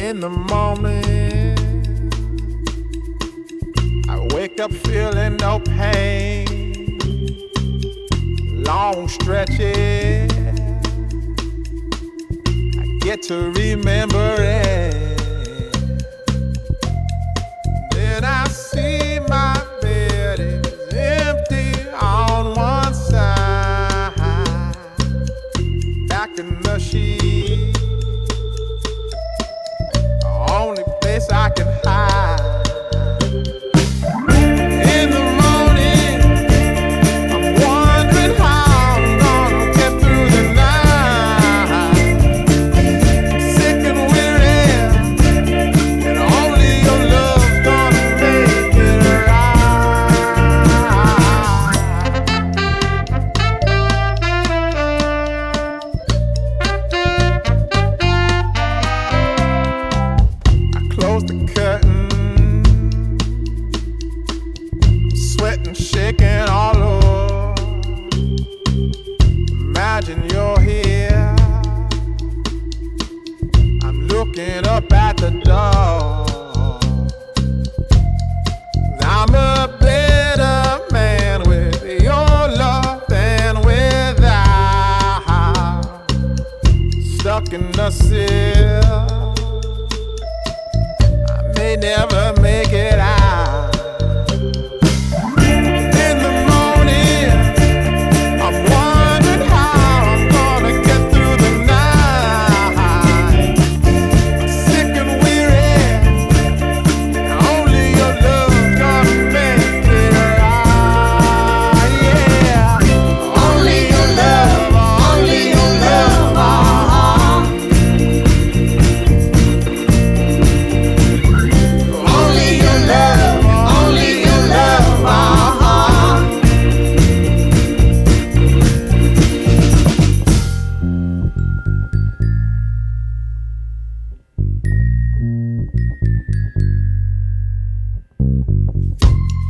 In the morning, I wake up feeling no pain. Long stretches, I get to remember it. Then I see my bed is empty on one side. Back in the sheet, only place I can hide. In the morning, I'm wondering how I'm gonna get through the night. I'm sick and weary, and only your love's gonna make it Close the curtain, sweating, shaking all over. Imagine you're here, I'm looking up at the door. I'm a better man with your love than without. Stuck in the sill, may never make it out. In the morning, I'm wondering how I'm gonna get through the night. I'm sick and weary, only your love's gonna make it right. Yeah, only your love, only your love. Only your love, only your love,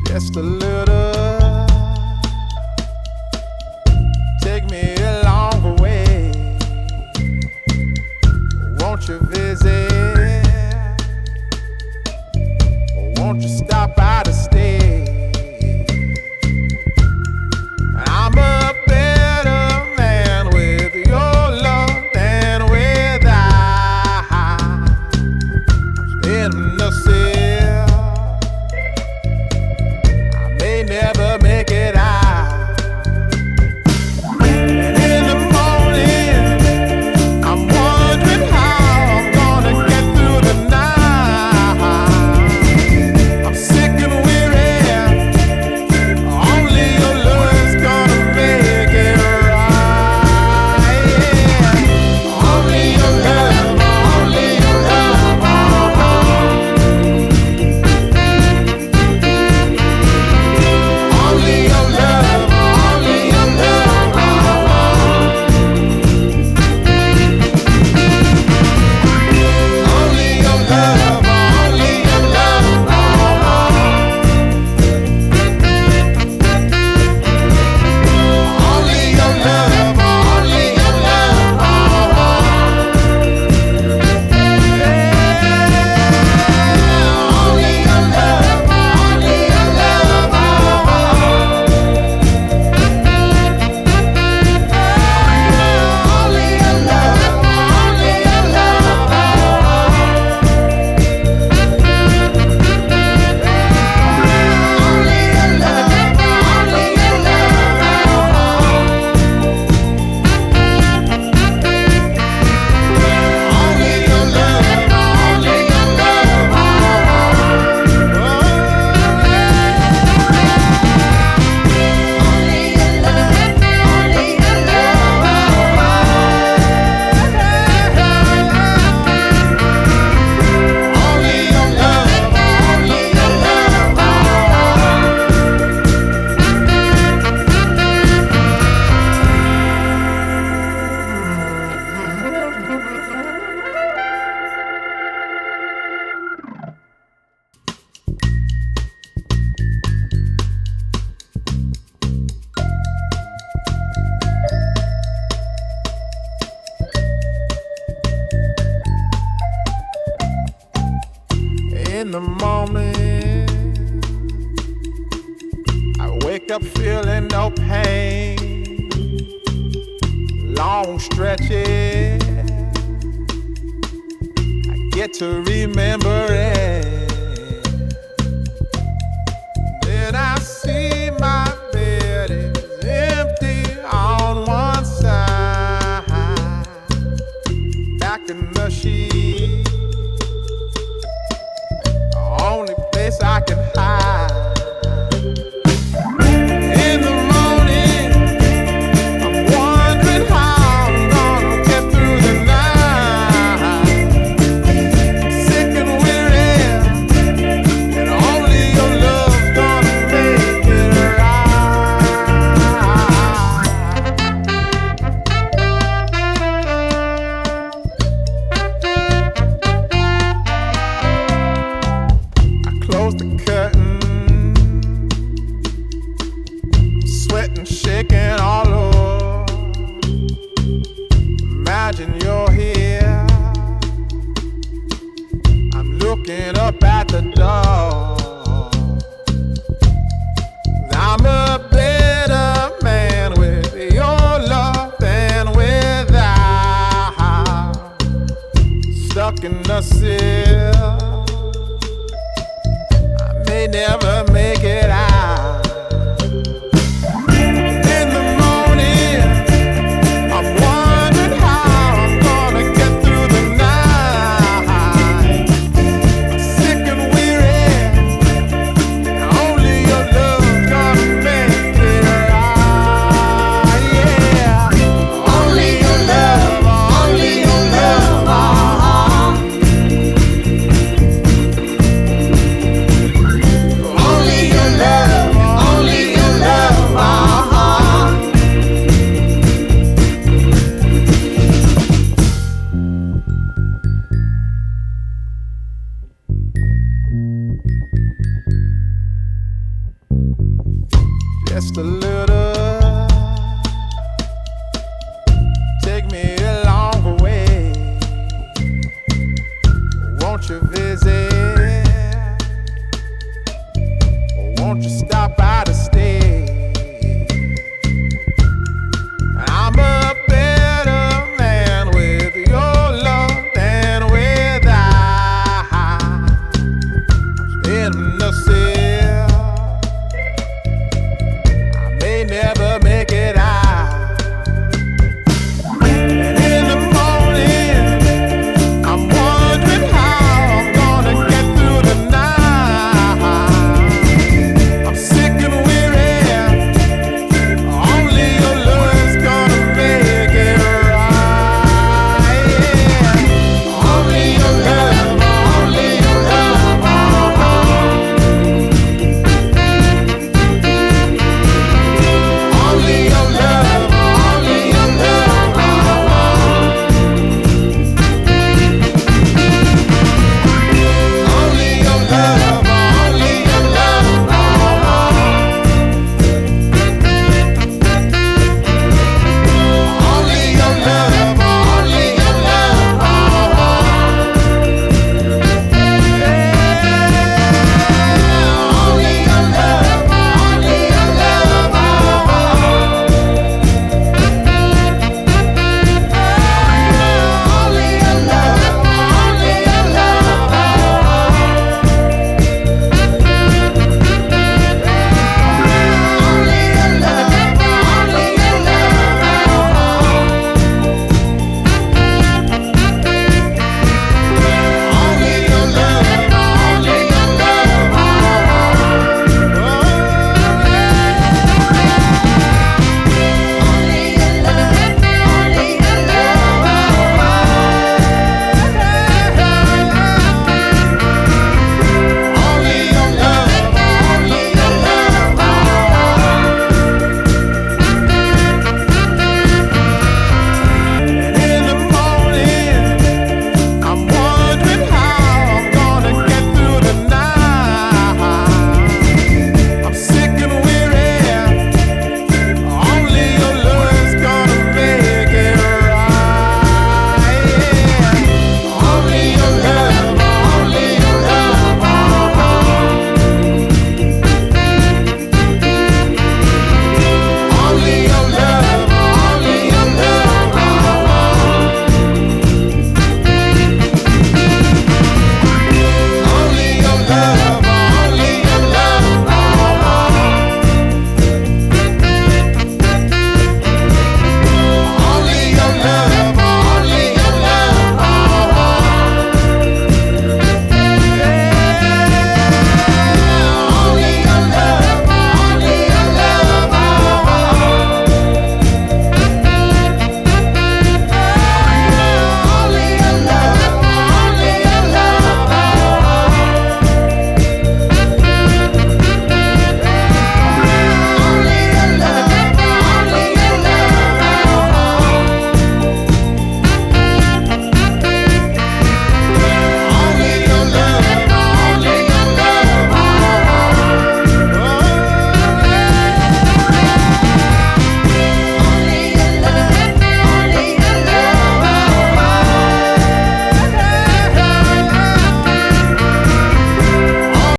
Just a little, take me along the way. Won't you visit? Won't you stop by to stay? I'm a better man with your love than without. I'm in the cell, I may never make it out. And in the morning, I'm wondering how I'm gonna In the morning, I wake up feeling no pain. Long stretches, I get to remember it. Then I see my bed is empty on one side. Back in the sheet, only place I can hide. In the morning, I'm wondering how I'm gonna get through the night. Sick and weary, and only your love's gonna make it close the curtain, sweating, shaking all over. Imagine you're here, I'm looking up at the door. I'm a better man with your love than without. Stuck in the sill, may never make it out. In the morning, I'm wondering how I'm gonna get through the night. Sick and weary, only your love's gonna make it right. Yeah, only your love, only your love. Only your love, only your love, Just a little